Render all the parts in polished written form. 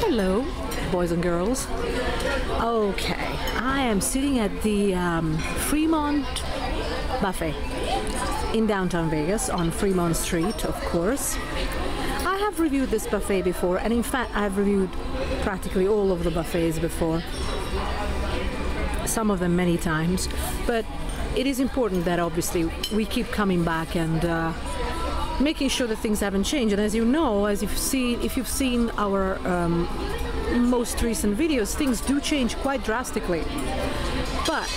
Hello, boys and girls. Okay, I am sitting at the Fremont buffet in downtown Vegas on Fremont Street, of course. I have reviewed this buffet before, and in fact I've reviewed practically all of the buffets before, some of them many times, but it is important that obviously we keep coming back and making sure that things haven't changed. And as you know, if you've seen our most recent videos, things do change quite drastically. But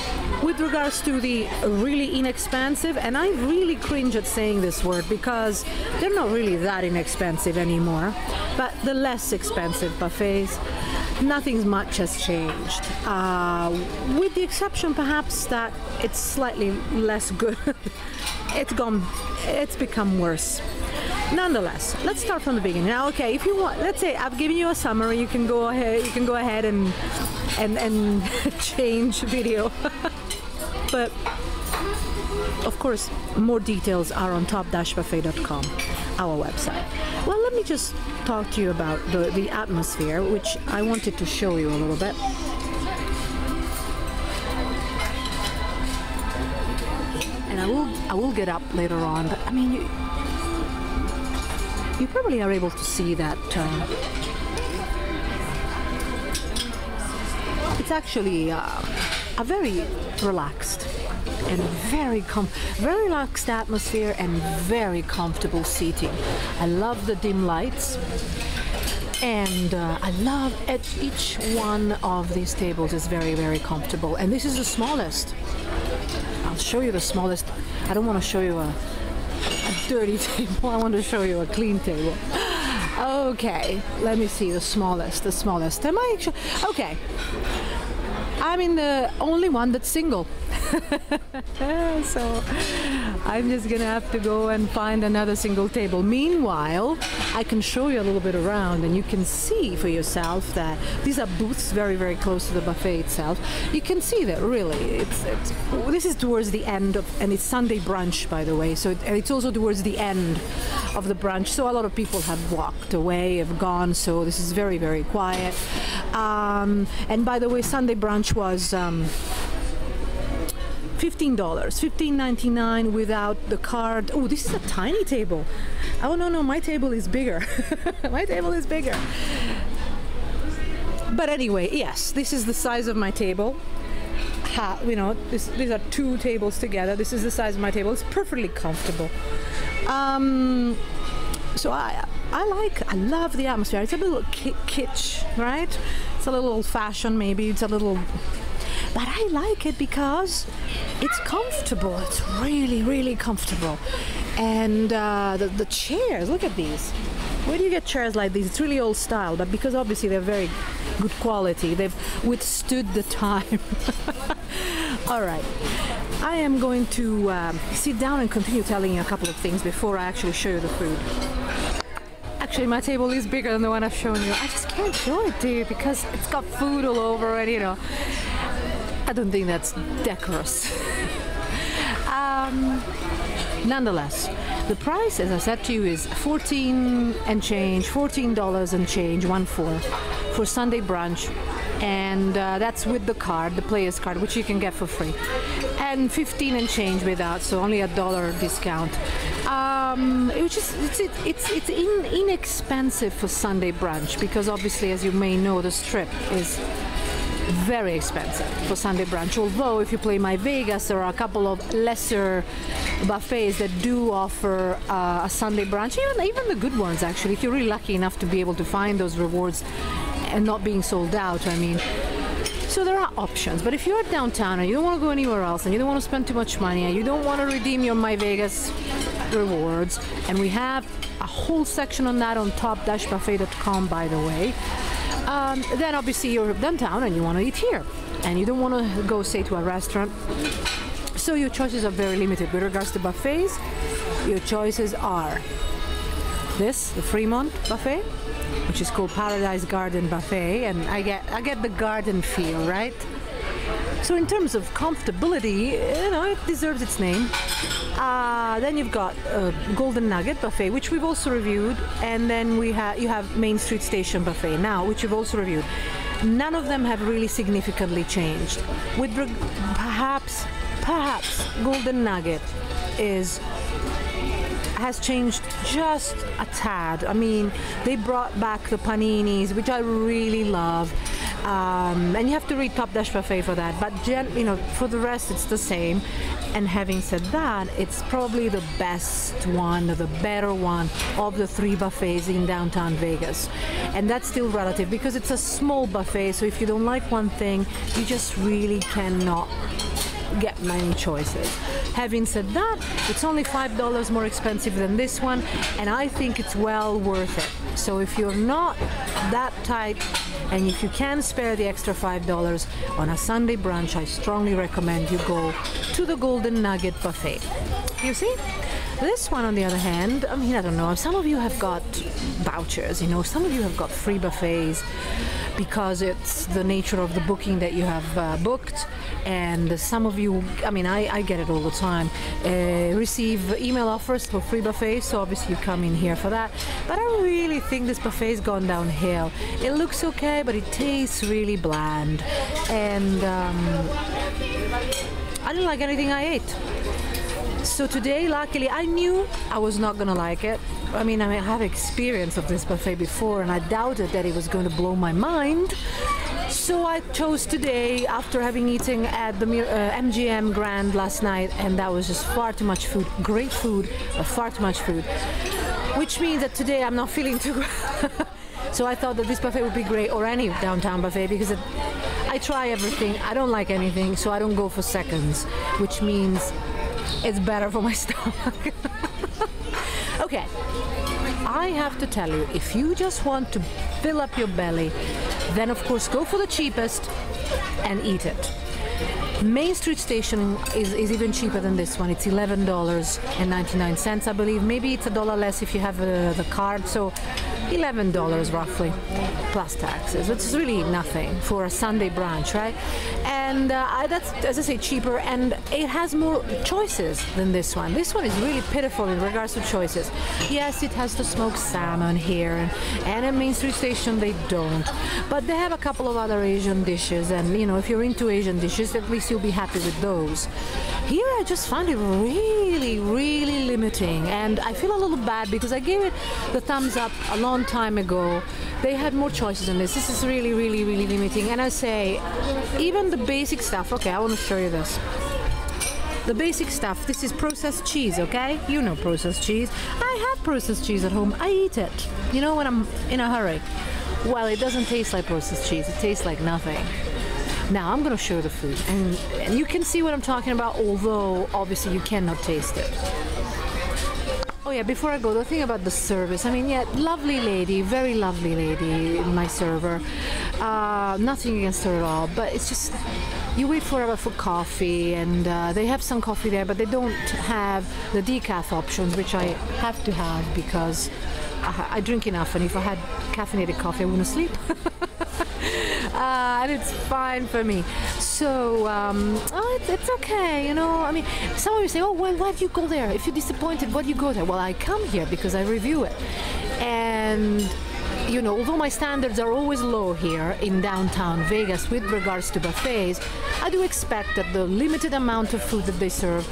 with regards to the really inexpensive, and I really cringe at saying this word because they're not really that inexpensive anymore, but the less expensive buffets, nothing much has changed, with the exception perhaps that it's slightly less good. It's become worse. Nonetheless, let's start from the beginning. Now, okay, if you want, let's say I've given you a summary, you can go ahead and change video. But of course, more details are on top-buffet.com, our website. Well, let me just talk to you about the atmosphere, which I wanted to show you a little bit. And I will get up later on, but I mean, you probably are able to see that it's actually a very relaxed and very relaxed atmosphere and very comfortable seating. I love the dim lights, and I love each one of these tables is very, very comfortable. And this is the smallest. I'll show you the smallest. I don't want to show you a dirty table. I want to show you a clean table. Okay, let me see the smallest. Am I actually okay? I'm in the only one that's single. So I'm just gonna have to go and find another single table. Meanwhile, I can show you a little bit around, and you can see for yourself that these are booths very, very close to the buffet itself. You can see that really this is towards the end of, and it's Sunday brunch, by the way, so it's also towards the end of the brunch, so a lot of people have walked away, have gone, so this is very, very quiet. And by the way, Sunday brunch was $15, $15.99 without the card. Oh, this is a tiny table. Oh no, my table is bigger. My table is bigger. But anyway, yes, this is the size of my table. You know, these are two tables together. This is the size of my table. It's perfectly comfortable. So I love the atmosphere. It's a little kitsch, right? It's a little old-fashioned, maybe. It's a little, but I like it because it's comfortable. It's really, really comfortable. And the chairs, look at these. Where do you get chairs like these? It's really old style, but because obviously they're very good quality, they've withstood the time. All right, I am going to sit down and continue telling you a couple of things before I actually show you the food. Actually, my table is bigger than the one I've shown you. I just can't show it to you because it's got food all over, and you know, I don't think that's decorous. Nonetheless, the price, as I said to you, is $14 and change, for Sunday brunch, and that's with the card, the player's card, which you can get for free, and 15 and change without, so only $1 discount. It's inexpensive for Sunday brunch because obviously, as you may know, the strip is very expensive for Sunday brunch. Although if you play My Vegas, there are a couple of lesser buffets that do offer a Sunday brunch, even the good ones actually, if you're really lucky enough to be able to find those rewards and not being sold out, I mean. So there are options, but if you're downtown and you don't want to go anywhere else and you don't want to spend too much money and you don't want to redeem your My Vegas rewards, and we have a whole section on that on top-buffet.com, by the way, then obviously you're downtown and you want to eat here and you don't want to go, say, to a restaurant, so your choices are very limited. With regards to buffets, your choices are this, the Fremont buffet, which is called Paradise Garden Buffet, and I get the garden feel, right? So in terms of comfortability, you know, it deserves its name. Then you've got Golden Nugget Buffet, which we've also reviewed, and then you have Main Street Station Buffet now, which you've also reviewed. None of them have really significantly changed. With perhaps Golden Nugget has changed just a tad. I mean, they brought back the paninis, which I really love. And you have to read Top Dash Buffet for that, but you know, for the rest it's the same. And having said that, it's probably the best one, or the better one of the 3 buffets in downtown Vegas. And that's still relative because it's a small buffet, so if you don't like one thing, you just really cannot get many choices. Having said that, it's only $5 more expensive than this one, and I think it's well worth it. So if you're not that tight, and if you can spare the extra $5 on a Sunday brunch, I strongly recommend you go to the Golden Nugget Buffet. You see? This one, on the other hand, I mean, I don't know, some of you have got vouchers, you know, some of you have got free buffets because it's the nature of the booking that you have booked, and some of you, I mean, I get it all the time, receive email offers for free buffets, so obviously you come in here for that. But I really think this buffet's gone downhill. It looks okay, but it tastes really bland, and I didn't like anything I ate. So today, luckily, I knew I was not gonna like it. I mean, I have experience of this buffet before, and I doubted that it was going to blow my mind. So I chose today, after having eaten at the MGM Grand last night, and that was just far too much food. Great food, but far too much food. Which means that today I'm not feeling too good. So I thought that this buffet would be great, or any downtown buffet, because I try everything. I don't like anything, so I don't go for seconds, which means it's better for my stomach. Okay, I have to tell you, if you just want to fill up your belly, then of course go for the cheapest and eat it. Main Street Station is even cheaper than this one. It's $11.99, I believe. Maybe it's $1 less if you have the card, so $11 roughly, plus taxes, which is really nothing for a Sunday brunch, right? And that's, as I say, cheaper, and it has more choices than this one. This one is really pitiful in regards to choices. Yes, it has the smoked salmon here, and at Main Street Station they don't. But they have a couple of other Asian dishes, and you know, if you're into Asian dishes, at least you'll be happy with those. Here I just found it really, really limiting, and I feel a little bad because I gave it the thumbs up a long time ago. They had more choices than this. This is really, really, really limiting. And I say, even the basic stuff, okay, I want to show you this. The basic stuff, this is processed cheese, okay? You know processed cheese. I have processed cheese at home. I eat it, you know, when I'm in a hurry. Well, it doesn't taste like processed cheese. It tastes like nothing. Now I'm gonna show the food, and you can see what I'm talking about, although obviously you cannot taste it. Oh yeah, before I go, the thing about the service, I mean, yeah, lovely lady, very lovely lady, my server. Nothing against her at all, but it's just, you wait forever for coffee, and they have some coffee there, but they don't have the decaf options, which I have to have because I drink enough, and if I had caffeinated coffee, I wouldn't sleep. And it's fine for me. So, it's okay, you know. I mean, some of you say, oh, well, why do you go there? If you're disappointed, why do you go there? Well, I come here because I review it. And, you know, although my standards are always low here in downtown Vegas with regards to buffets, I do expect that the limited amount of food that they serve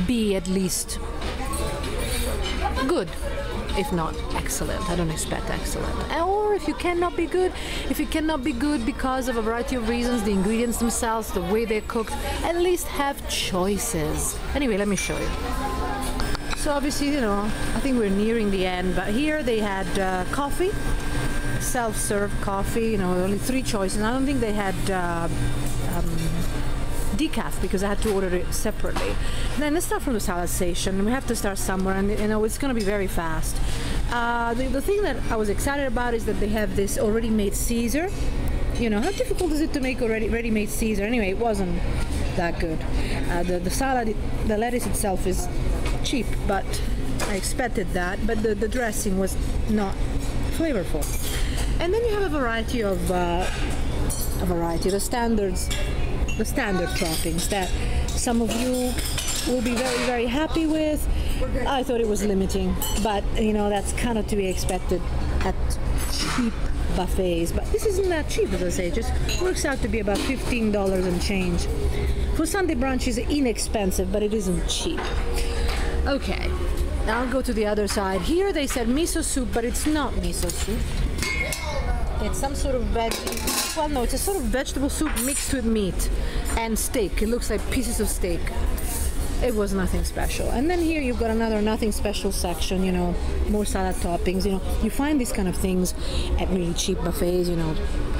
be at least good. If not excellent. I don't expect excellent. Or if you cannot be good because of a variety of reasons, the ingredients themselves, the way they're cooked, at least have choices. Anyway, let me show you. So obviously, you know, I think we're nearing the end, but here they had coffee, self-serve coffee, you know, only 3 choices. I don't think they had decaf because I had to order it separately. Then let's start from the salad station. We have to start somewhere, and you know, it's going to be very fast. The thing that I was excited about is that they have this already made Caesar. You know, how difficult is it to make ready-made Caesar? Anyway, it wasn't that good. The salad, the lettuce itself is cheap, but I expected that. But the dressing was not flavorful. And then you have a variety, the standards the standard toppings that some of you will be very, very happy with. I thought it was limiting, but you know, that's kind of to be expected at cheap buffets. But this isn't that cheap, as I say. It just works out to be about $15 and change. For Sunday brunch, is inexpensive, but it isn't cheap. Okay, now I'll go to the other side. Here they said miso soup, but it's not miso soup. It's some sort of well, no, it's a sort of vegetable soup mixed with meat and steak. It looks like pieces of steak. It was nothing special. And then here you've got another nothing special section, you know, more salad toppings. You know, you find these kind of things at really cheap buffets, you know,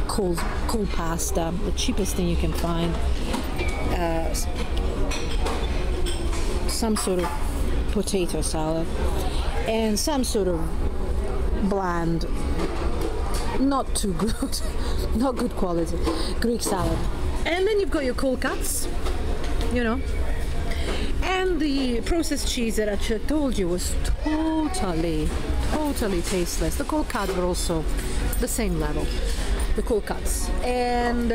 cold pasta, the cheapest thing you can find. Some sort of potato salad and some sort of bland, not too good, not good quality Greek salad. And then you've got your cold cuts, you know, and the processed cheese that I told you was totally tasteless. The cold cuts were also the same level, the cold cuts. And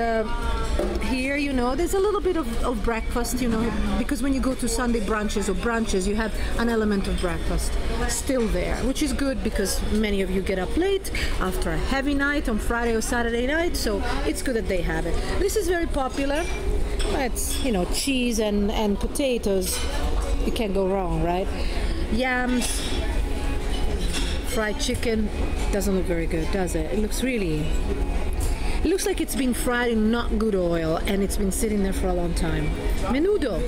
here, you know, there's a little bit of breakfast, you know, because when you go to Sunday brunches or brunches, you have an element of breakfast still there, which is good because many of you get up late after a heavy night on Friday or Saturday night, so it's good that they have it. This is very popular. It's, you know, cheese and potatoes. You can't go wrong, right? Yams, fried chicken. Doesn't look very good, does it? It looks like it's been fried in not good oil and it's been sitting there for a long time. Menudo.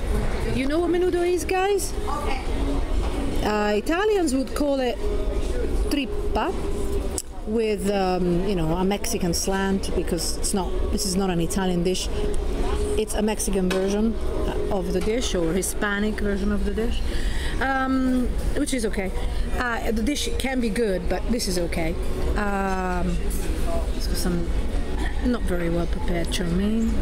You know what menudo is, guys? Italians would call it trippa with, you know, a Mexican slant because this is not an Italian dish. It's a Mexican version of the dish or Hispanic version of the dish, which is okay. The dish can be good, but this is okay. So some not very well prepared chow mein.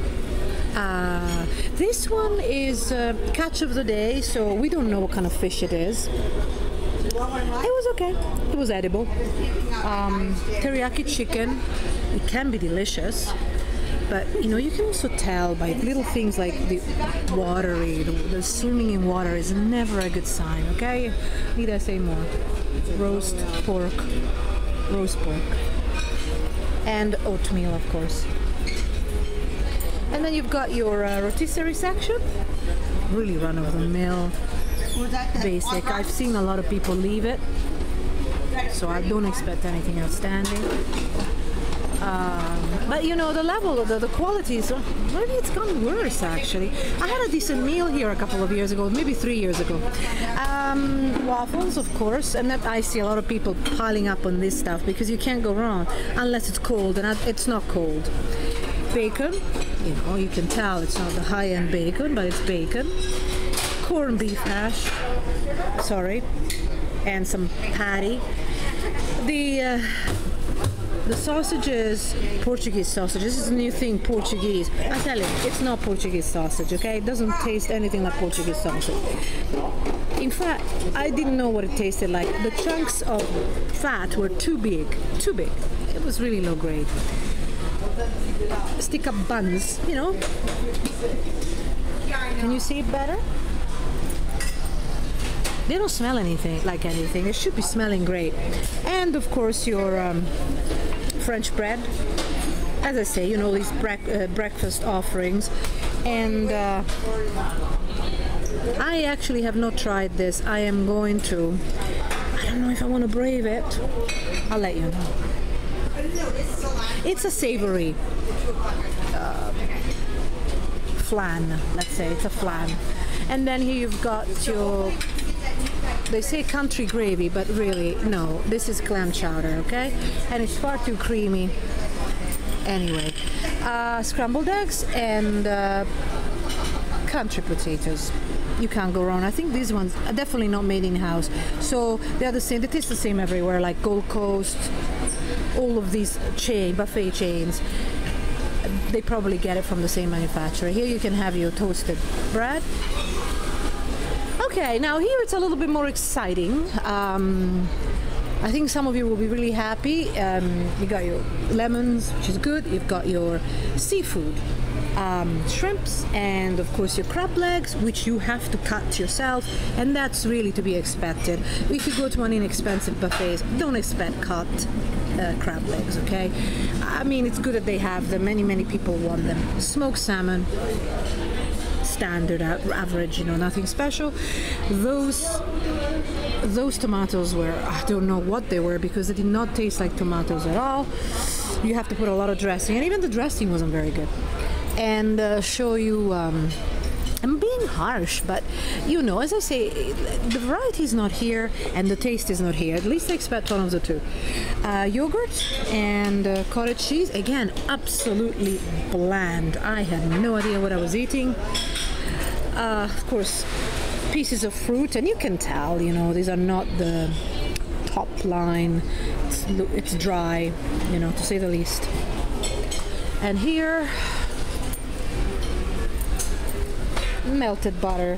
This one is catch of the day, so we don't know what kind of fish it is. It was okay. It was edible. Teriyaki chicken. It can be delicious. But, you know, you can also tell by little things like the swimming in water is never a good sign, okay? Need I say more? Roast pork. And oatmeal, of course. And then you've got your rotisserie section. Really run-of-the-mill, basic. I've seen a lot of people leave it, so I don't expect anything outstanding. But you know, the level of the quality is, maybe it's gone worse actually. I had a decent meal here a couple of years ago, maybe 3 years ago. Waffles, of course, and I see a lot of people piling up on this stuff because you can't go wrong unless it's cold, and it's not cold. Bacon, you know, you can tell it's not the high-end bacon, but it's bacon. Corned beef hash, and some patty. The sausages, Portuguese sausages, this is a new thing, Portuguese. I tell you, it's not Portuguese sausage, okay? It doesn't taste anything like Portuguese sausage. In fact, I didn't know what it tasted like. The chunks of fat were too big. It was really low grade. Stick up buns, you know. Can you see it better? They don't smell anything. They should be smelling great. And of course your French bread. As I say, you know, these breakfast offerings. And I actually have not tried this. I am going to. I don't know if I want to brave it. I'll let you know. It's a savory flan, let's say. It's a flan. And then here you've got your, they say country gravy, but really, no, this is clam chowder, okay? And it's far too creamy. Anyway, scrambled eggs and country potatoes. You can't go wrong. I think these ones are definitely not made in-house. So they're the same, they taste the same everywhere, like Gold Coast, all of these buffet chains. They probably get it from the same manufacturer. Here you can have your toasted bread. Okay, now here it's a little bit more exciting. I think some of you will be really happy. You got your lemons, which is good. You've got your seafood. shrimps, and of course your crab legs, which you have to cut yourself, and that's really to be expected. If you go to an inexpensive buffet, don't expect cut crab legs, okay? I mean, it's good that they have them. Many people want them. Smoked salmon, standard, average, nothing special. Those tomatoes were, I don't know what they were, because they did not taste like tomatoes at all. You have to put a lot of dressing, and even the dressing wasn't very good. And show you, I'm being harsh, but as I say, the variety is not here and the taste is not here. At least I expect one of the two. Yogurt and cottage cheese, again, absolutely bland. I had no idea what I was eating. Of course, pieces of fruit, and you can tell, these are not the top line. It's dry, to say the least. And here, melted butter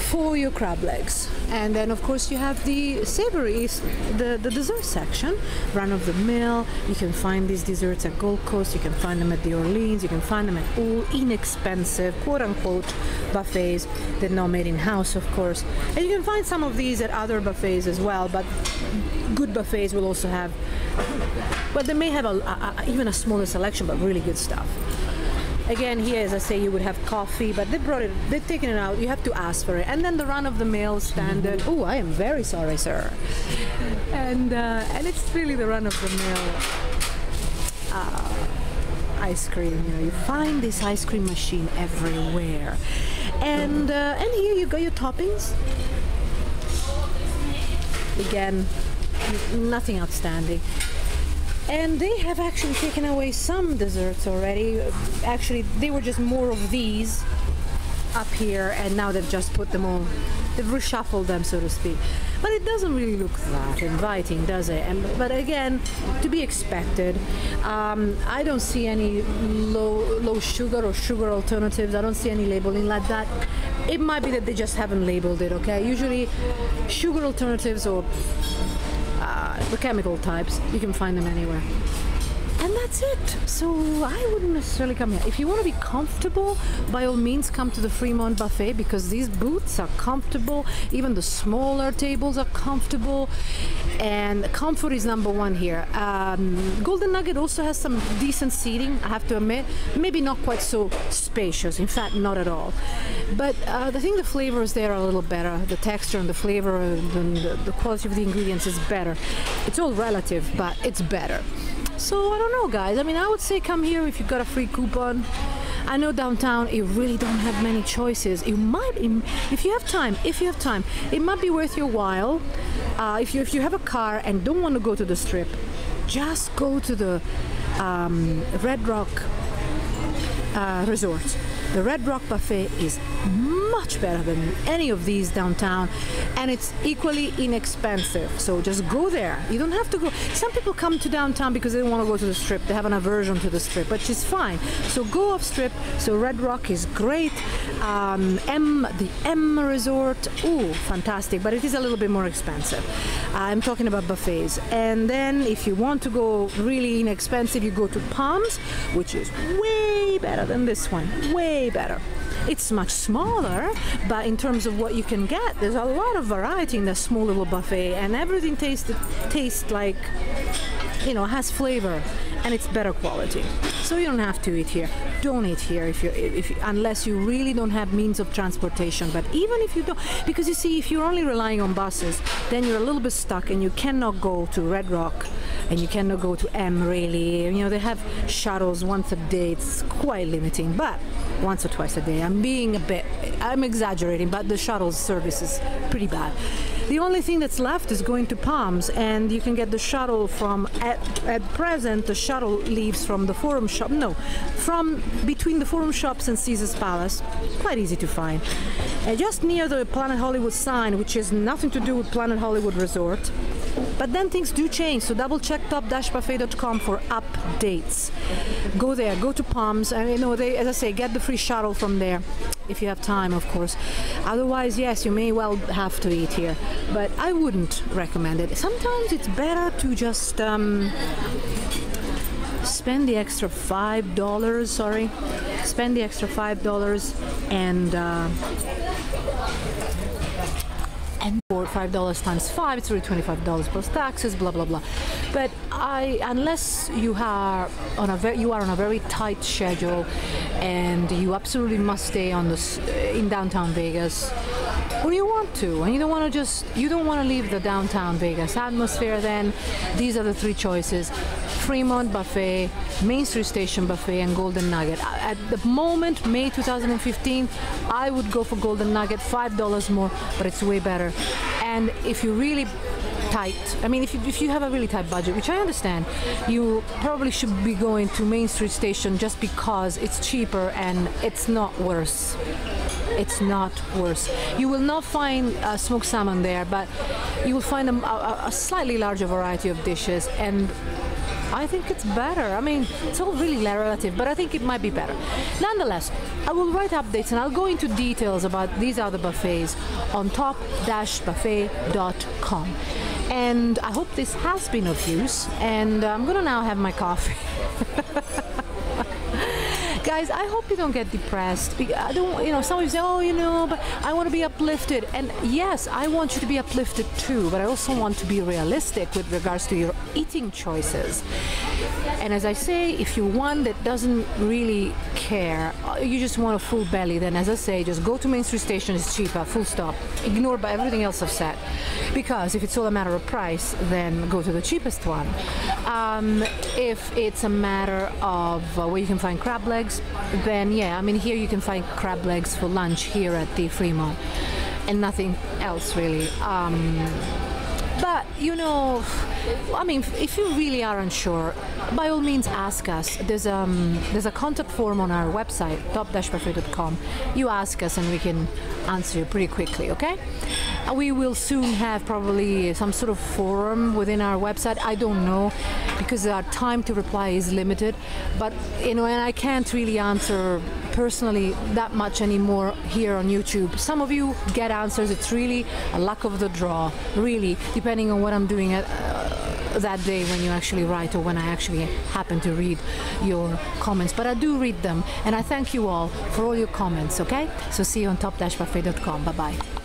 for your crab legs. And then of course you have the savories, the dessert section, run of the mill. You can find these desserts at Gold Coast, you can find them at the Orleans, you can find them at all inexpensive, quote unquote, buffets. They're not made in house, of course. And you can find some of these at other buffets as well, but good buffets will also have, well, they may have even a smaller selection, but really good stuff. Again, here, as I say, you would have coffee, but they've taken it out. You have to ask for it. And then the run-of-the-mill standard. Oh, I am very sorry, sir. And it's really the run-of-the-mill ice cream. You find this ice cream machine everywhere. And here you got your toppings. Again, nothing outstanding. And they have actually taken away some desserts already. Actually, they were just more of these up here, and now they've just put them all, they've reshuffled them, so to speak. But it doesn't really look that inviting, does it? But again, to be expected. I don't see any low sugar or sugar alternatives. I don't see any labeling like that. It might be that they just haven't labeled it, okay? Usually, sugar alternatives or the chemical types, you can find them anywhere. And that's it. So I wouldn't necessarily come here. If you want to be comfortable, by all means come to the Fremont buffet, because these booths are comfortable. Even the smaller tables are comfortable, and comfort is number one here. Golden Nugget also has some decent seating, I have to admit. Maybe not quite so spacious, in fact not at all. But I think the flavors there are a little better. The texture and the flavor and the quality of the ingredients is better. It's all relative, but it's better. So I don't know, guys. I mean, I would say come here if you've got a free coupon. I know downtown you really don't have many choices. You might, if you have time, it might be worth your while. If you have a car and don't want to go to the Strip, just go to the Red Rock Resort. The Red Rock Buffet is much better than any of these downtown, and it's equally inexpensive. So just go there. You don't have to go. Some people come to downtown because they don't want to go to the Strip. They have an aversion to the Strip, which is fine. So go off Strip. So Red Rock is great. The M Resort, ooh, fantastic, but it is a little bit more expensive. I'm talking about buffets. And then if you want to go really inexpensive, you go to Palms, which is way better than this one. Way better. It's much smaller, but in terms of what you can get, there's a lot of variety in the small little buffet, and everything tastes like, has flavor, and it's better quality. So you don't have to eat here. Don't eat here unless you really don't have means of transportation. But even if you don't, because you see, if you're only relying on buses, then you're a little bit stuck, and you cannot go to Red Rock, and you cannot go to M really. They have shuttles once a day. It's quite limiting, but once or twice a day. I'm exaggerating, but the shuttle service is pretty bad. The only thing that's left is going to Palms, and you can get the shuttle from, at present, the shuttle leaves from the Forum Shop, from between the Forum Shops and Caesar's Palace. Quite easy to find. Just near the Planet Hollywood sign, which has nothing to do with Planet Hollywood Resort. But then things do change, so double check top-buffet.com for updates. Go there, go to Palms, and as I say, get the free shuttle from there if you have time, of course. Otherwise, yes, you may well have to eat here, but I wouldn't recommend it. Sometimes it's better to just spend the extra $5, sorry, spend the extra $5 and for $5 times 5, it's really $25 plus taxes, blah blah blah. But unless you are on a very tight schedule and you absolutely must stay in downtown Vegas, or you want to, and you don't want to leave the downtown Vegas atmosphere, then these are the three choices: Fremont Buffet, Main Street Station Buffet, and Golden Nugget. At the moment, May 2015, I would go for Golden Nugget, $5 more, but it's way better. And if you're really tight, I mean, if you have a really tight budget, which I understand, you probably should be going to Main Street Station just because it's cheaper and it's not worse. It's not worse. You will not find smoked salmon there, but you will find a slightly larger variety of dishes, and I think it's better. I mean, it's all really relative, but I think it might be better. Nonetheless, I will write updates and I'll go into details about these other buffets on top-buffet.com. And I hope this has been of use, and I'm gonna now have my coffee. Guys, I hope you don't get depressed. I don't, some of you say, oh, but I want to be uplifted. And yes, I want you to be uplifted too, but I also want to be realistic with regards to your eating choices. And as I say, if you're one that doesn't really care, you just want a full belly, then as I say, just go to Main Street Station, it's cheaper, full stop. Ignore by everything else I've said. Because if it's all a matter of price, then go to the cheapest one. If it's a matter of where you can find crab legs, then yeah, I mean, here you can find crab legs for lunch here at the Fremont, and nothing else really. But I mean, if you really are unsure, by all means ask us. There's a contact form on our website, top-buffet.com. You ask us and we can answer you pretty quickly, okay? We will soon have probably some sort of forum within our website. I don't know, because our time to reply is limited, but and I can't really answer personally that much anymore here on YouTube. Some of you get answers. It's really a luck of the draw, really, depending on what I'm doing that day when you actually write, or when I actually happen to read your comments. But I do read them, and I thank you all for all your comments, okay? So see you on top-buffet.com. Bye-bye.